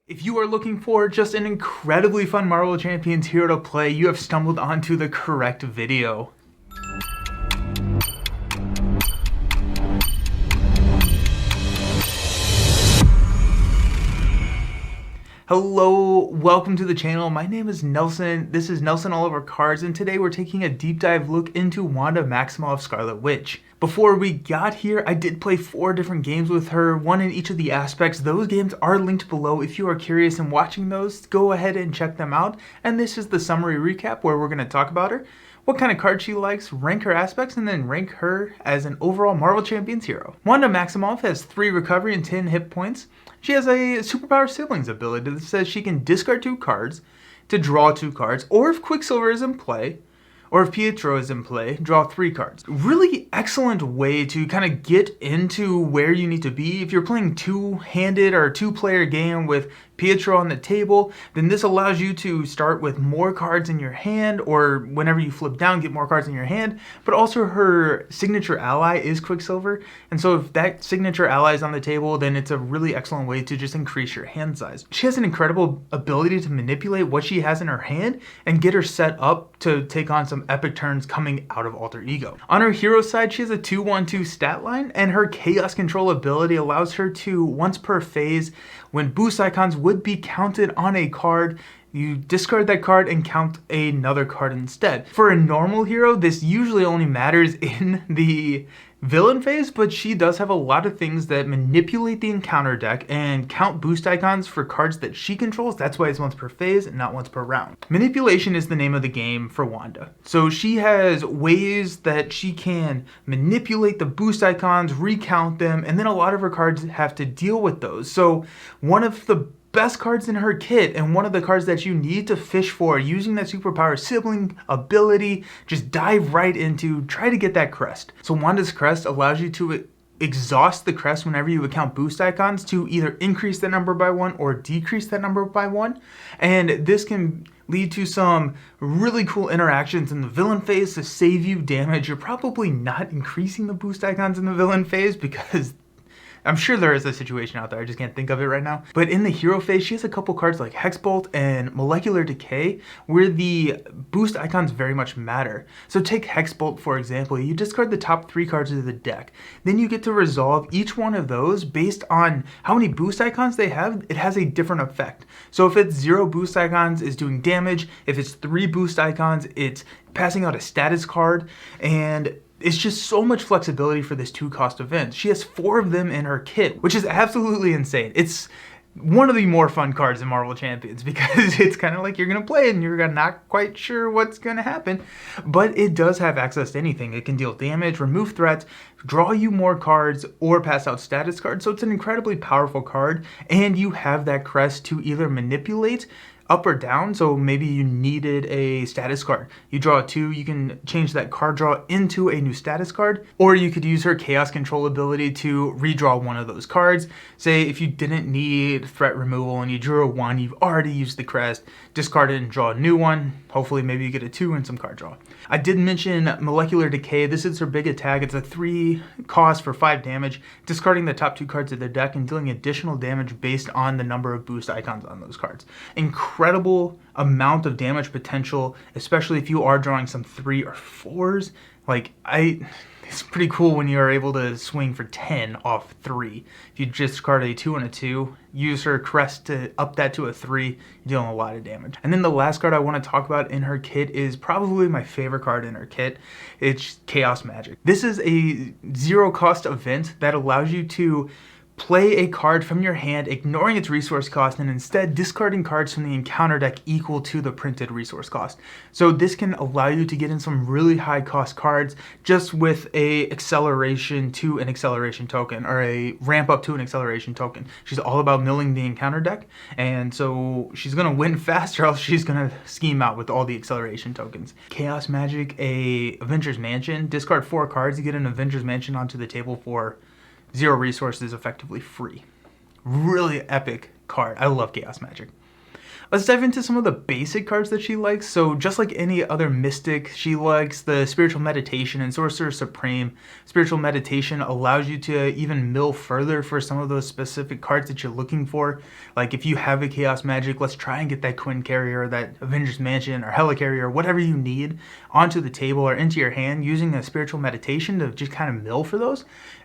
If you are looking for just an incredibly fun Marvel Champions hero to play, you have stumbled onto the correct video. Hello, welcome to the channel. My name is Nelson. This is Nelson All Over Cards, and today we're taking a deep dive look into Wanda Maximoff's Scarlet Witch. Before we got here, I did play 4 different games with her, one in each of the aspects. Those games are linked below. If you are curious in watching those, go ahead and check them out. And this is the summary recap where we're going to talk about her, what kind of cards she likes, rank her aspects, and then rank her as an overall Marvel Champions hero. Wanda Maximoff has 3 recovery and 10 hit points. She has a superpower siblings ability that says she can discard 2 cards to draw 2 cards, or if Quicksilver is in play, or if Pietro is in play, draw 3 cards. Really excellent way to kind of get into where you need to be. If you're playing 2-handed or a 2-player game with Pietro on the table, then this allows you to start with more cards in your hand, or whenever you flip down, get more cards in your hand. But also her signature ally is Quicksilver, and so if that signature ally is on the table, then it's a really excellent way to just increase your hand size. She has an incredible ability to manipulate what she has in her hand and get her set up to take on some epic turns coming out of Alter Ego. On her hero side, she has a 2-1-2 stat line, and her chaos control ability allows her to, once per phase, when boost icons would be counted on a card, you discard that card and count another card instead. For a normal hero, this usually only matters in the villain phase, but she does have a lot of things that manipulate the encounter deck and count boost icons for cards that she controls. That's why it's once per phase and not once per round. Manipulation is the name of the game for Wanda. So she has ways that she can manipulate the boost icons, recount them, and then a lot of her cards have to deal with those. So one of the best cards in her kit, and one of the cards that you need to fish for using that superpower sibling ability, just dive right into, try to get that crest. So Wanda's crest allows you to exhaust the crest whenever you account boost icons to either increase that number by 1 or decrease that number by 1. And this can lead to some really cool interactions in the villain phase to save you damage. You're probably not increasing the boost icons in the villain phase because I'm sure there is a situation out there, I just can't think of it right now. But in the hero phase, she has a couple cards like Hexbolt and Molecular Decay, where the boost icons very much matter. So take Hexbolt, for example. You discard the top 3 cards of the deck. Then you get to resolve each one of those based on how many boost icons they have. It has a different effect. So if it's 0 boost icons, it's doing damage. If it's 3 boost icons, it's passing out a status card. And it's just so much flexibility for this 2-cost event. She has 4 of them in her kit, which is absolutely insane. It's one of the more fun cards in Marvel Champions because it's kind of like you're going to play it and you're not quite sure what's going to happen. But it does have access to anything. It can deal damage, remove threats, draw you more cards, or pass out status cards. So it's an incredibly powerful card, and you have that crest to either manipulate up or down. So maybe you needed a status card. You draw a 2, you can change that card draw into a new status card, or you could use her chaos control ability to redraw one of those cards. Say if you didn't need threat removal and you drew a 1, you've already used the crest, discard it and draw a new one. Hopefully maybe you get a 2 and some card draw. I did mention Molecular Decay. This is her big attack. It's a 3 cost for 5 damage, discarding the top 2 cards of the deck and dealing additional damage based on the number of boost icons on those cards. Incredible amount of damage potential, especially if you are drawing some 3 or 4s. It's pretty cool when you are able to swing for 10 off 3. If you just discard a 2 and a 2, use her crest to up that to a 3, you're dealing a lot of damage. And then the last card I want to talk about in her kit is probably my favorite card in her kit. It's Chaos Magic. This is a 0-cost event that allows you to play a card from your hand, ignoring its resource cost, and instead discarding cards from the encounter deck equal to the printed resource cost. So this can allow you to get in some really high cost cards just with a acceleration to an acceleration token, or a ramp up to an acceleration token. She's all about milling the encounter deck, and so she's gonna win fast, or else she's gonna scheme out with all the acceleration tokens. Chaos Magic, a Avengers Mansion. Discard 4 cards, you get an Avengers Mansion onto the table for 0 resources, effectively free. Really epic card. I love Chaos Magic. let's dive into some of the basic cards that she likes. So just like any other mystic, she likes the Spiritual Meditation and Sorcerer Supreme. Spiritual Meditation allows you to even mill further for some of those specific cards that you're looking for. Like if you have a Chaos Magic, let's try and get that Quinn Carrier, that Avengers Mansion, or Helicarrier, or whatever you need onto the table or into your hand using a Spiritual Meditation to just kind of mill for those.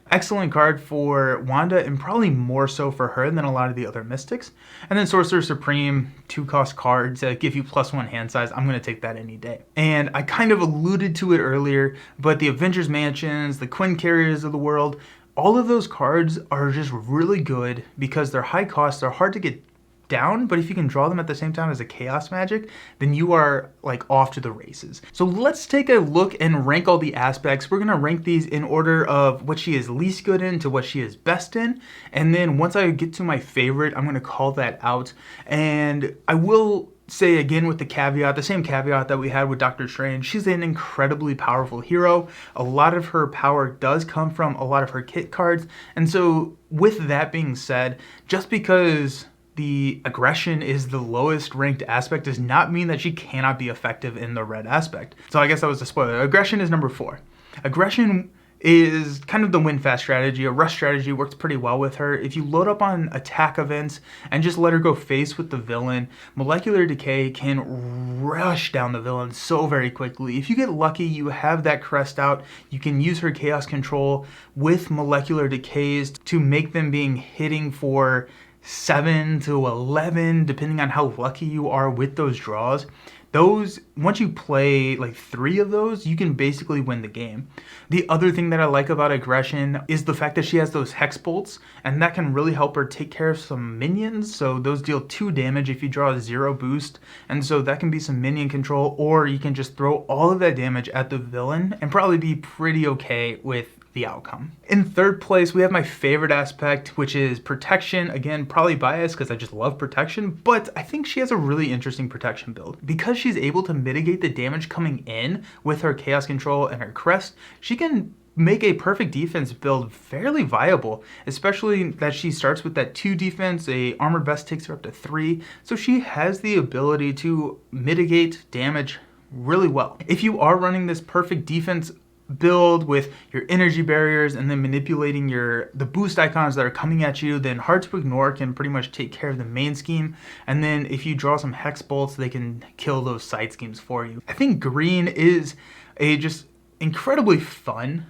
Excellent card for Wanda, and probably more so for her than a lot of the other mystics. And then Sorcerer Supreme, 2-cost card to give you +1 hand size. I'm going to take that any day. And I kind of alluded to it earlier, but the Avengers Mansions, the Quinn Carriers of the world, all of those cards are just really good because they're high cost, they're hard to get down, but if you can draw them at the same time as a Chaos Magic, then you are like off to the races. So let's take a look and rank all the aspects. We're gonna rank these in order of what she is least good in to what she is best in, and then once I get to my favorite, I'm gonna call that out. And I will say again with the caveat, the same caveat that we had with Doctor Strange, she's an incredibly powerful hero. A lot of her power does come from a lot of her kit cards, and so with that being said, just because the aggression is the lowest ranked aspect does not mean that she cannot be effective in the red aspect. So I guess that was a spoiler. Aggression is number 4. Aggression is kind of the win fast strategy. A rush strategy works pretty well with her. If you load up on attack events and just let her go face with the villain, Molecular Decay can rush down the villain so very quickly. If you get lucky, you have that crest out, you can use her Chaos Control with Molecular Decays to make them being hitting for 7 to 11, depending on how lucky you are with those draws. Those, once you play like 3 of those, you can basically win the game. The other thing that I like about Aggression is the fact that she has those Hex Bolts, and that can really help her take care of some minions. So those deal 2 damage if you draw a 0 boost, and so that can be some minion control, or you can just throw all of that damage at the villain and probably be pretty okay with the outcome. In third place, we have my favorite aspect, which is protection. Again, probably biased because I just love protection, but I think she has a really interesting protection build. Because she's able to mitigate the damage coming in with her Chaos Control and her crest, she can make a perfect defense build fairly viable, especially that she starts with that 2 defense, a armored vest takes her up to 3, so she has the ability to mitigate damage really well. If you are running this perfect defense build with your energy barriers and then manipulating the boost icons that are coming at you, then Hard to Ignore can pretty much take care of the main scheme, and then if you draw some Hex Bolts, they can kill those side schemes for you. I think green is a just incredibly fun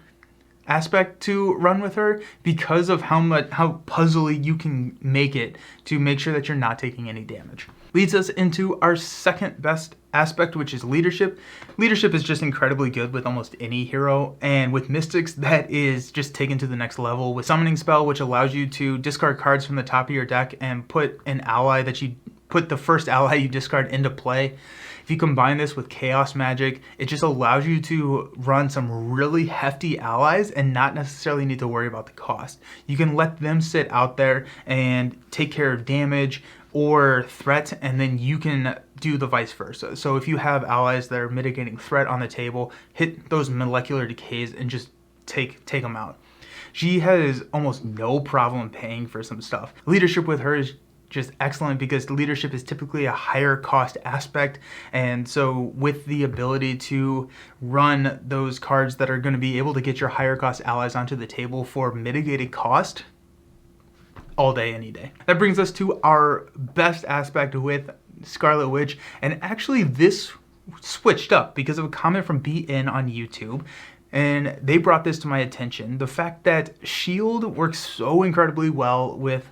aspect to run with her because of how puzzly you can make it to make sure that you're not taking any damage. Leads us into our second best aspect, which is leadership. Leadership is just incredibly good with almost any hero, and with mystics that is just taken to the next level with Summoning Spell, which allows you to discard cards from the top of your deck and put the first ally you discard into play. If you combine this with Chaos Magic, it just allows you to run some really hefty allies and not necessarily need to worry about the cost. You can let them sit out there and take care of damage or threat, and then you can do the vice versa. So if you have allies that are mitigating threat on the table, hit those Molecular Decays and just take them out. She has almost no problem paying for some stuff. Leadership with her is just excellent because leadership is typically a higher cost aspect, and so with the ability to run those cards that are going to be able to get your higher cost allies onto the table for mitigated cost, all day, any day. That brings us to our best aspect with Scarlet Witch, and actually this switched up because of a comment from BN on YouTube, and they brought this to my attention. The fact that Shield works so incredibly well with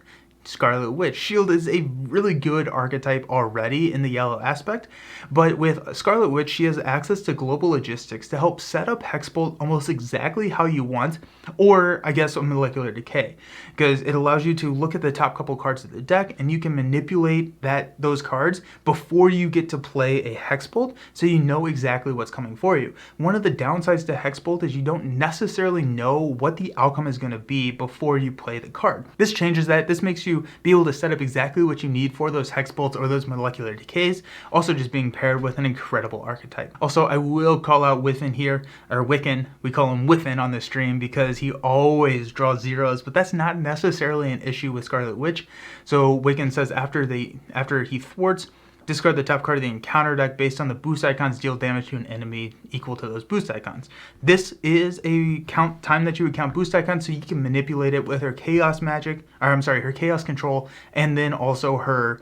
Scarlet Witch. Shield is a really good archetype already in the yellow aspect, but with Scarlet Witch, she has access to global logistics to help set up Hexbolt almost exactly how you want, or I guess a Molecular Decay, because it allows you to look at the top couple cards of the deck and you can manipulate those cards before you get to play a Hexbolt, so you know exactly what's coming for you. One of the downsides to Hexbolt is you don't necessarily know what the outcome is going to be before you play the card. This changes that. This makes you you be able to set up exactly what you need for those hex bolts or those molecular decays, also just being paired with an incredible archetype. Also, I will call out Within here, or Wiccan, we call him Within on the stream because he always draws zeros, but that's not necessarily an issue with Scarlet Witch. So Wiccan says after he thwarts, discard the top card of the encounter deck based on the boost icons, deal damage to an enemy equal to those boost icons. This is a time that you would count boost icons, so you can manipulate it with her chaos magic, or I'm sorry, her chaos control, and then also her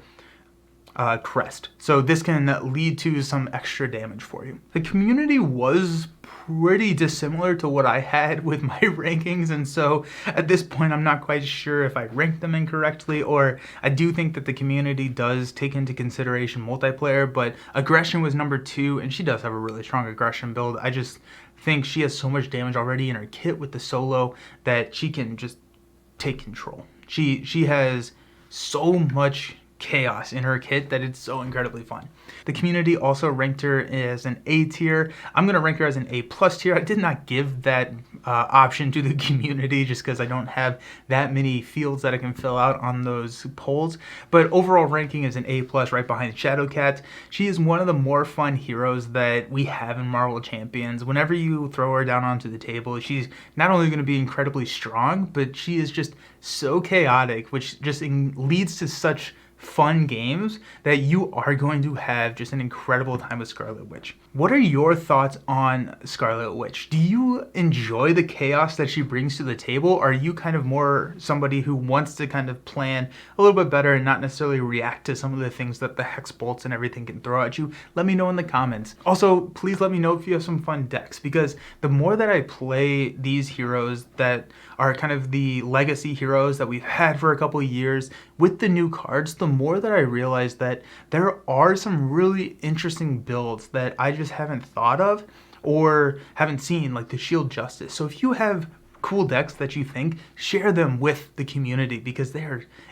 crest. So this can lead to some extra damage for you. The community was pretty dissimilar to what I had with my rankings, and so at this point I'm not quite sure if I ranked them incorrectly, or I do think that the community does take into consideration multiplayer, but aggression was number 2, and she does have a really strong aggression build. I just think she has so much damage already in her kit with the solo that she can just take control. She has so much chaos in her kit that it's so incredibly fun. The community also ranked her as an A tier. I'm going to rank her as an A plus tier. I did not give that option to the community just because I don't have that many fields that I can fill out on those polls, but overall ranking is an A plus right behind Shadowcat. She is one of the more fun heroes that we have in Marvel Champions. Whenever you throw her down onto the table, she's not only going to be incredibly strong, but she is just so chaotic, which just leads to such fun games that you are going to have just an incredible time with Scarlet Witch. What are your thoughts on Scarlet Witch? Do you enjoy the chaos that she brings to the table? Or are you kind of more somebody who wants to kind of plan a little bit better and not necessarily react to some of the things that the hex bolts and everything can throw at you? Let me know in the comments. Also, please let me know if you have some fun decks, because the more that I play these heroes that are kind of the legacy heroes that we've had for a couple of years with the new cards, the more that I realize that there are some really interesting builds that I just haven't thought of or haven't seen, like the Shield Justice. So if you have cool decks that you think, share them with the community, because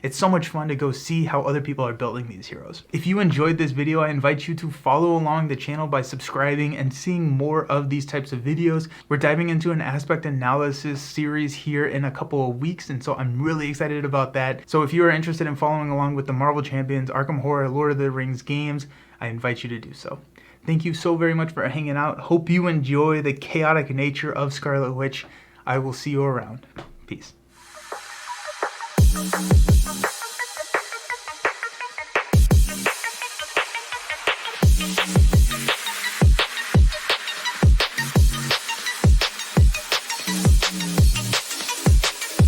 it's so much fun to go see how other people are building these heroes. If you enjoyed this video, I invite you to follow along the channel by subscribing and seeing more of these types of videos. We're diving into an aspect analysis series here in a couple of weeks, and so I'm really excited about that. So if you are interested in following along with the Marvel Champions, Arkham Horror, Lord of the Rings games, I invite you to do so. Thank you so very much for hanging out. Hope you enjoy the chaotic nature of Scarlet Witch. I will see you around. Peace.